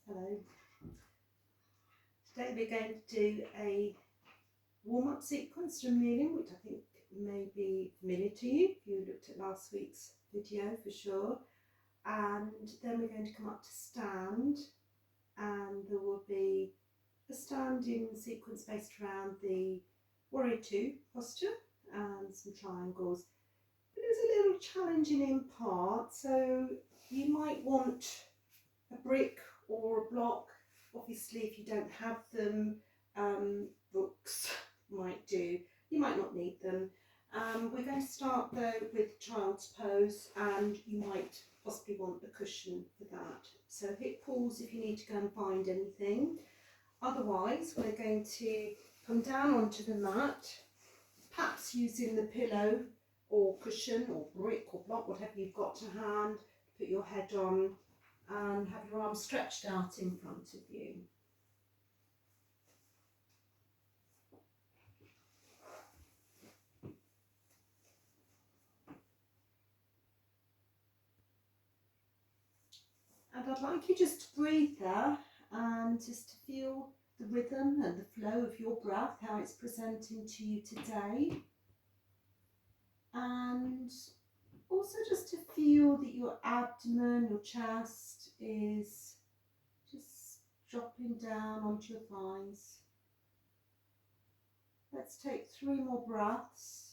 Hello. Today we're going to do a warm-up sequence from kneeling, which I think may be familiar to you if you looked at last week's video for sure. And then we're going to come up to stand, and there will be a standing sequence based around the warrior two posture and some triangles. But it's a little challenging in part, so you might want a brick or a block. Obviously, if you don't have them, books might do. You might not need them. We're going to start though with child's pose, and you might possibly want a cushion for that. So hit pause if you need to go and find anything. Otherwise, we're going to come down onto the mat, perhaps using the pillow or cushion or brick or block, whatever you've got to hand, put your head on and have your arms stretched out in front of you. And I'd like you just to breathe there and just to feel the rhythm and the flow of your breath, how it's presenting to you today. And also just to feel that your abdomen, your chest is just dropping down onto your thighs. Let's take 3 more breaths.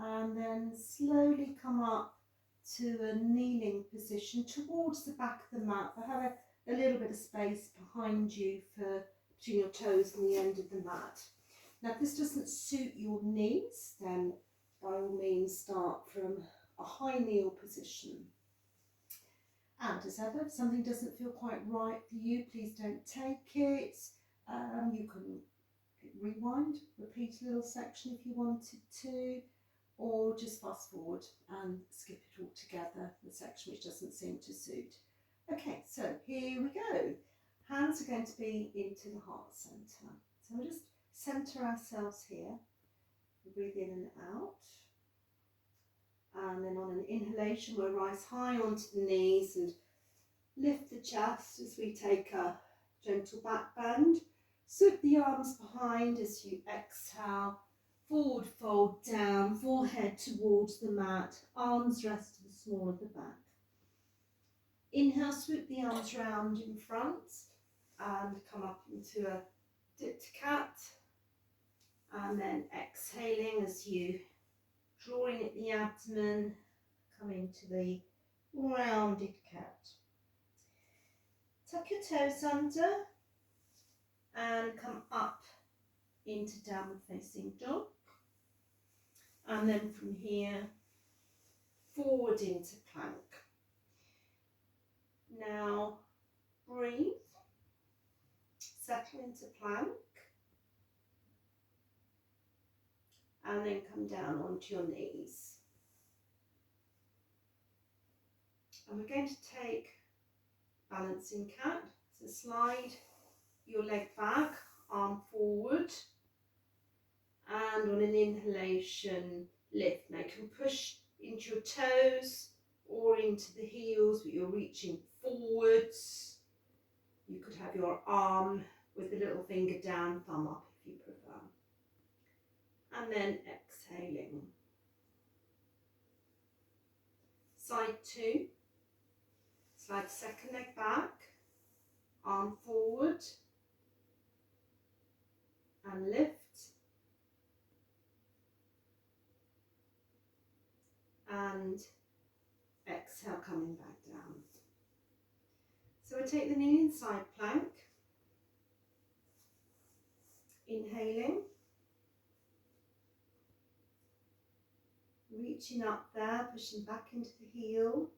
And then slowly come up to a kneeling position towards the back of the mat, but have a little bit of space behind you for between your toes and the end of the mat. Now, if this doesn't suit your knees, then by all means start from a high kneel position. And as ever, if something doesn't feel quite right for you, please don't take it. You can rewind, repeat a little section if you wanted to, or just fast forward and skip it all together, the section which doesn't seem to suit. Okay, so here we go. Hands are going to be into the heart centre. So we'll just centre ourselves here. Breathe in and out. And then on an inhalation, we'll rise high onto the knees and lift the chest as we take a gentle back bend. Swoop the arms behind as you exhale. Forward fold down, forehead towards the mat, arms rest to the small of the back. Inhale, swoop the arms round in front and come up into a dipped cat. And then exhaling as you draw in at the abdomen, come into the rounded cat. Tuck your toes under and come up into downward facing dog. And then from here, forward into plank. Now breathe, settle into plank, and then come down onto your knees. And we're going to take balancing cat. So slide your leg back, arm forward, and on an inhalation, lift. Now you can push into your toes or into the heels, but you're reaching forwards. You could have your arm with the little finger down, thumb up if you prefer. And then exhaling. Side 2. Slide the second leg back, arm forward, and lift. And exhale, coming back down. So we take the knee inside plank, inhaling, reaching up there, pushing back into the heel,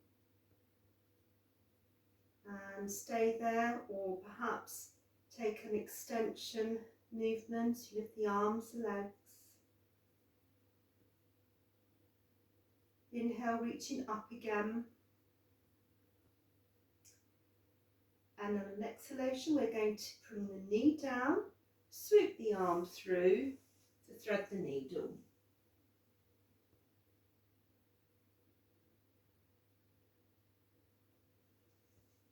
and stay there, or perhaps take an extension movement, lift the arms and legs. Inhale, reaching up again. And on an exhalation, we're going to bring the knee down, swoop the arm through to thread the needle.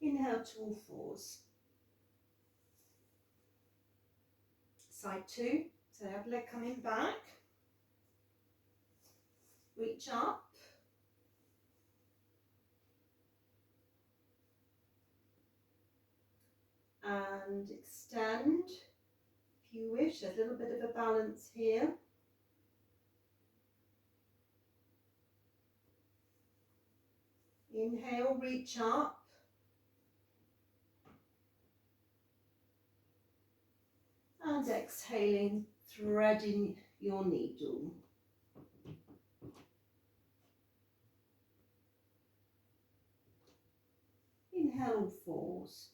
Inhale to all fours. Side two, so have leg coming back. Reach up. And extend, if you wish. There's a little bit of a balance here. Inhale, reach up. And exhaling, threading your needle. Inhale all fours.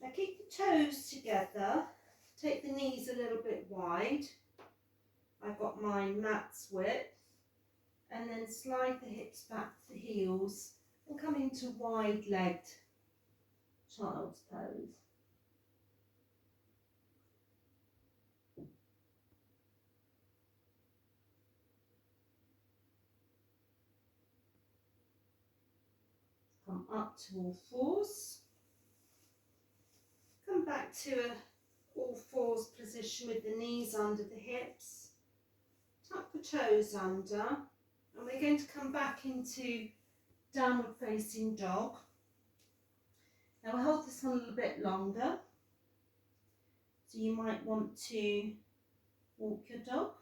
Now keep the toes together. Take the knees a little bit wide. I've got mine mat's width. And then slide the hips back to the heels and come into wide-legged child's pose. Come up to all fours. Come back to a all fours position with the knees under the hips. Tuck the toes under, and we're going to come back into downward facing dog. Now we'll hold this one a little bit longer. So you might want to walk your dog.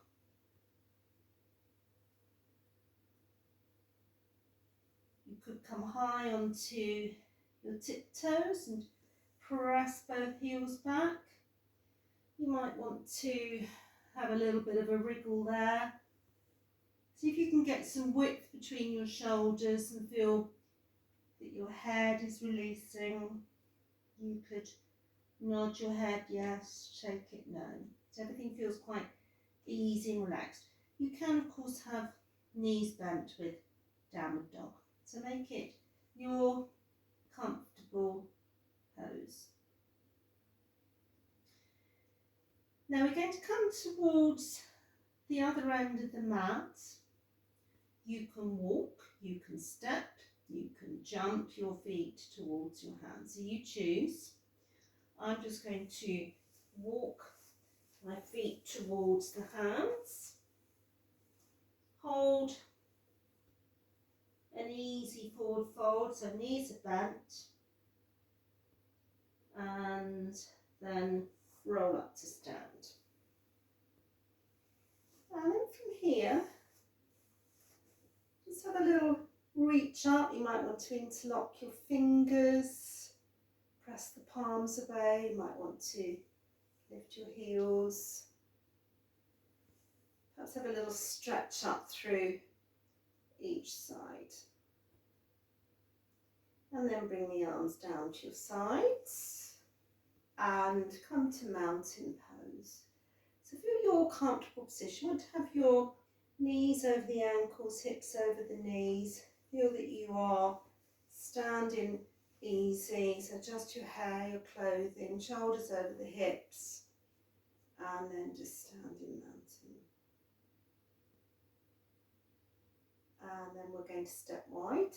You could come high onto your tiptoes and press both heels back. You might want to have a little bit of a wriggle there. See if you can get some width between your shoulders and feel that your head is releasing. You could nod your head yes, shake it no. So everything feels quite easy and relaxed. You can of course have knees bent with downward dog. So make it your comfortable pose. Now we're going to come towards the other end of the mat. You can walk, you can step, you can jump your feet towards your hands. So you choose. I'm just going to walk my feet towards the hands. Hold an easy forward fold, so knees are bent. And then roll up to stand. And then from here, just have a little reach up. You might want to interlock your fingers, press the palms away. You might want to lift your heels. Perhaps have a little stretch up through each side. And then bring the arms down to your sides and come to mountain pose. So feel your comfortable position. You want to have your knees over the ankles, hips over the knees. Feel that you are standing easy. So adjust your hair, your clothing, shoulders over the hips. And then just standing mountain. And then we're going to step wide.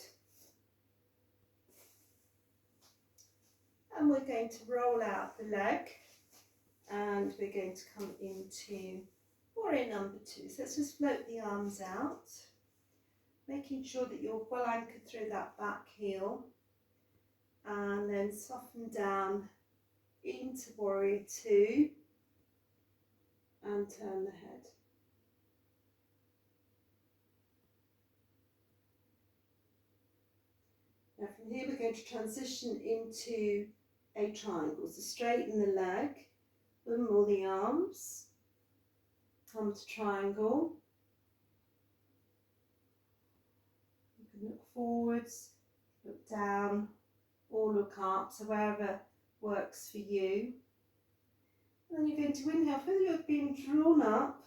And we're going to roll out the leg. And we're going to come into warrior number two. So let's just float the arms out, making sure that you're well anchored through that back heel. And then soften down into warrior two and turn the head. Now from here we're going to transition into a triangle. So straighten the leg, wimble the arms, come to triangle. You can look forwards, look down, or look up, so wherever works for you. And then you're going to inhale, feel you're being drawn up,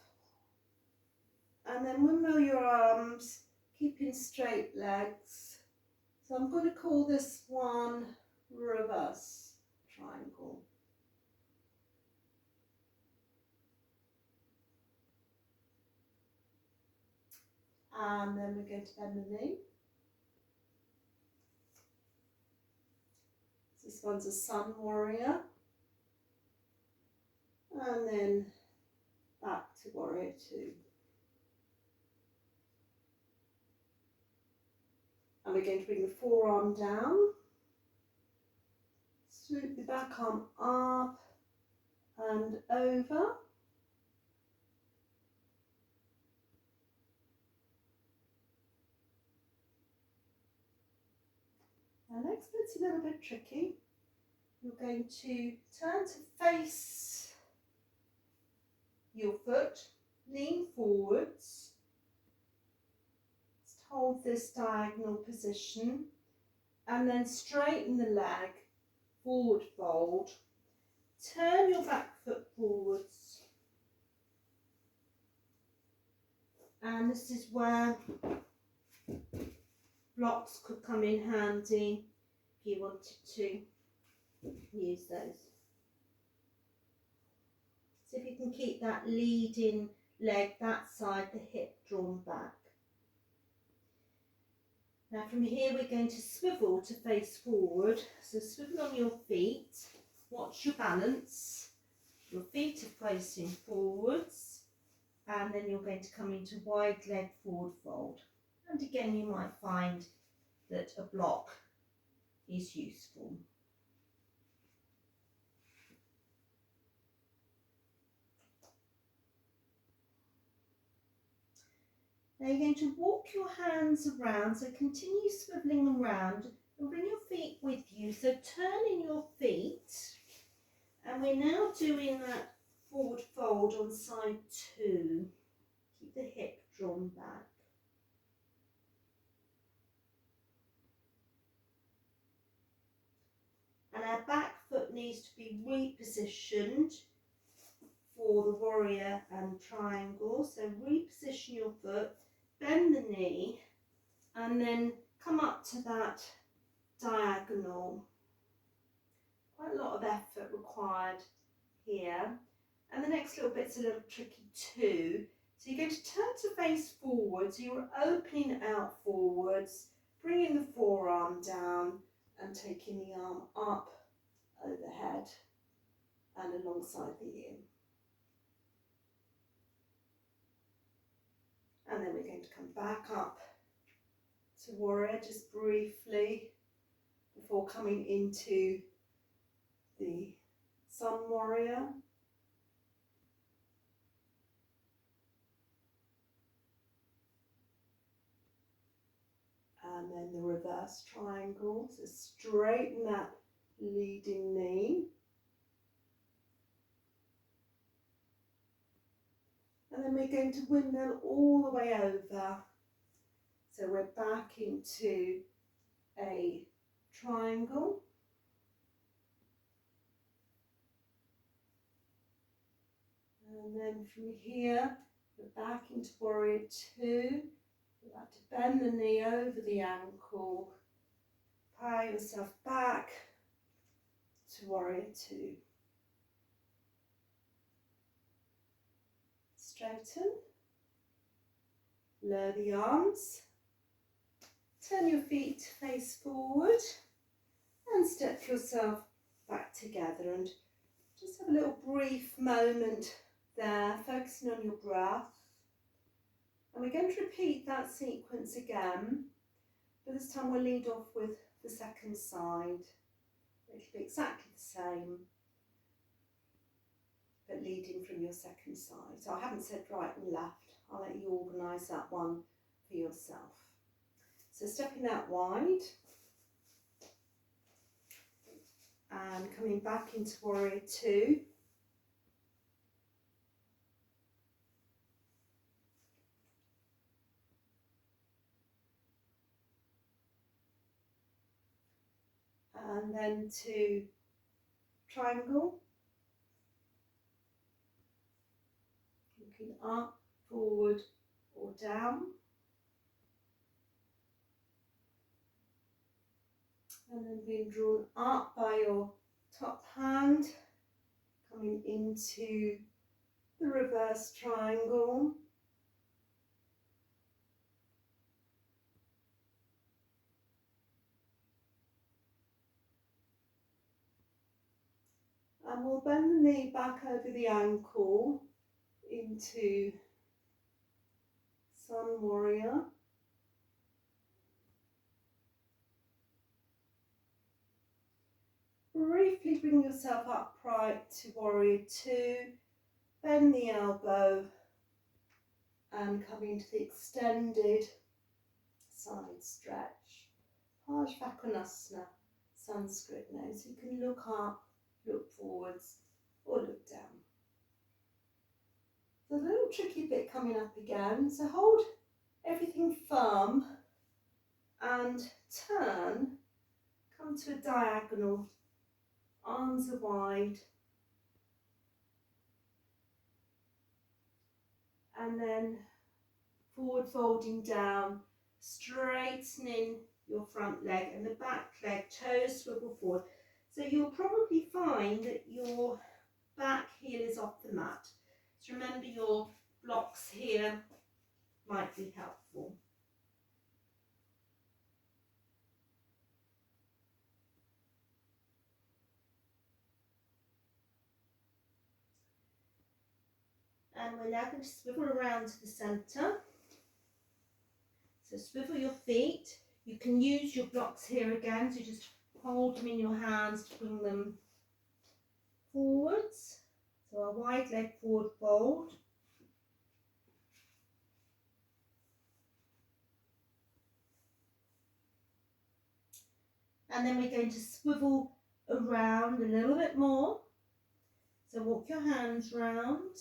and then windmill your arms, keeping straight legs. So I'm going to call this one reverse triangle. and then we're going to bend the knee. This one's a sun warrior, and then back to warrior 2. And we're going to bring the forearm down, swoop the back arm up and over. Now next bit's a little bit tricky. You're going to turn to face your foot, lean forwards, just hold this diagonal position, and then straighten the leg, forward fold, turn your back foot forwards, and this is where blocks could come in handy if you wanted to use those. So if you can keep that leading leg, that side, the hip drawn back. Now from here we're going to swivel to face forward. So swivel on your feet, watch your balance. Your feet are facing forwards, and then you're going to come into wide leg forward fold. And again you might find that a block is useful. Now you're going to walk your hands around, so continue swivelling them around and bring your feet with you. So turning your feet, and we're now doing that forward fold on side 2. Keep the hip drawn back. And our back foot needs to be repositioned for the warrior and triangle. So reposition your foot, bend the knee, and then come up to that diagonal. Quite a lot of effort required here. And the next little bit's a little tricky too. So you're going to turn to face forward, so you're opening out forwards, bringing the forearm down and taking the arm up overhead and alongside the ear. And then we're going to come back up to warrior just briefly before coming into the sun warrior. And then the reverse triangle, so straighten that leading knee. And then we're going to windmill all the way over. So we're back into a triangle. And then from here, we're back into warrior 2. You have to bend the knee over the ankle, power yourself back to warrior 2. Straighten, lower the arms, turn your feet face forward and step yourself back together, and just have a little brief moment there, focusing on your breath. And we're going to repeat that sequence again, but this time we'll lead off with the second side. It'll be exactly the same, but leading from your second side. So I haven't said right and left. I'll let you organise that one for yourself. So stepping out wide and coming back into warrior 2. And then to triangle, looking up, forward or down. And then being drawn up by your top hand, coming into the reverse triangle. And we'll bend the knee back over the ankle into Sun Warrior. Briefly bring yourself upright to Warrior Two. Bend the elbow and come into the extended side stretch. Parsvakonasana, Sanskrit name. So you can look up, look forwards, or look down. There's a little tricky bit coming up again. So hold everything firm and turn. Come to a diagonal. Arms are wide. And then forward folding down, straightening your front leg and the back leg, toes swivel forward. So you'll probably find that your back heel is off the mat. So remember your blocks here might be helpful. And we're now going to swivel around to the centre. So swivel your feet. You can use your blocks here again, so just hold them in your hands to bring them forwards. So a wide leg forward fold. And then we're going to swivel around a little bit more. So walk your hands round,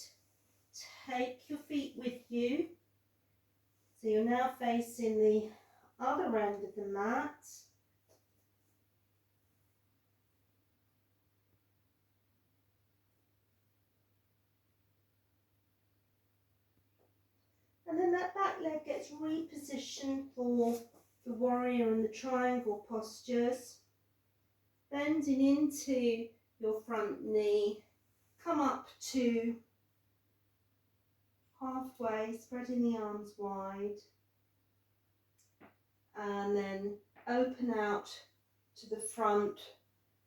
take your feet with you. So you're now facing the other end of the mat. And then that back leg gets repositioned for the warrior and the triangle postures. Bending into your front knee, come up to halfway, spreading the arms wide. And then open out to the front,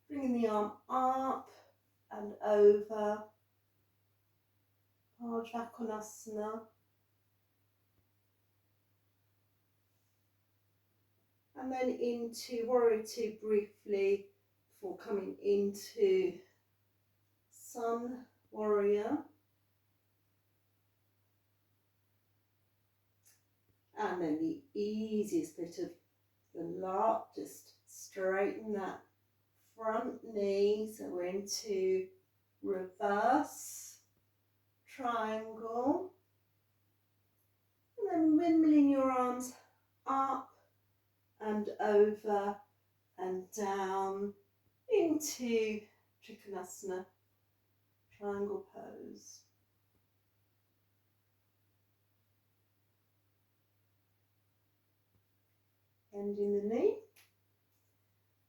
bringing the arm up and over. Parsvakonasana. And then into Warrior Two briefly before coming into Sun Warrior. And then the easiest bit of the lot, just straighten that front knee. So we're into reverse triangle. And then windmilling your arms up and over and down into Trikonasana, triangle pose. Bending the knee.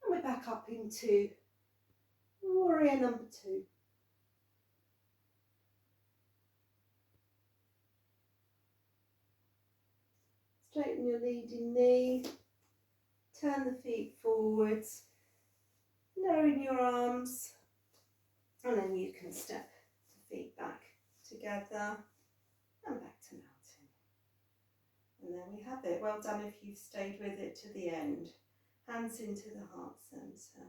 And we're back up into Warrior number two. Straighten your leading knee. Turn the feet forwards. Lowering your arms. And then you can step the feet back together and back to mountain. And there we have it. Well done if you've stayed with it to the end. Hands into the heart centre.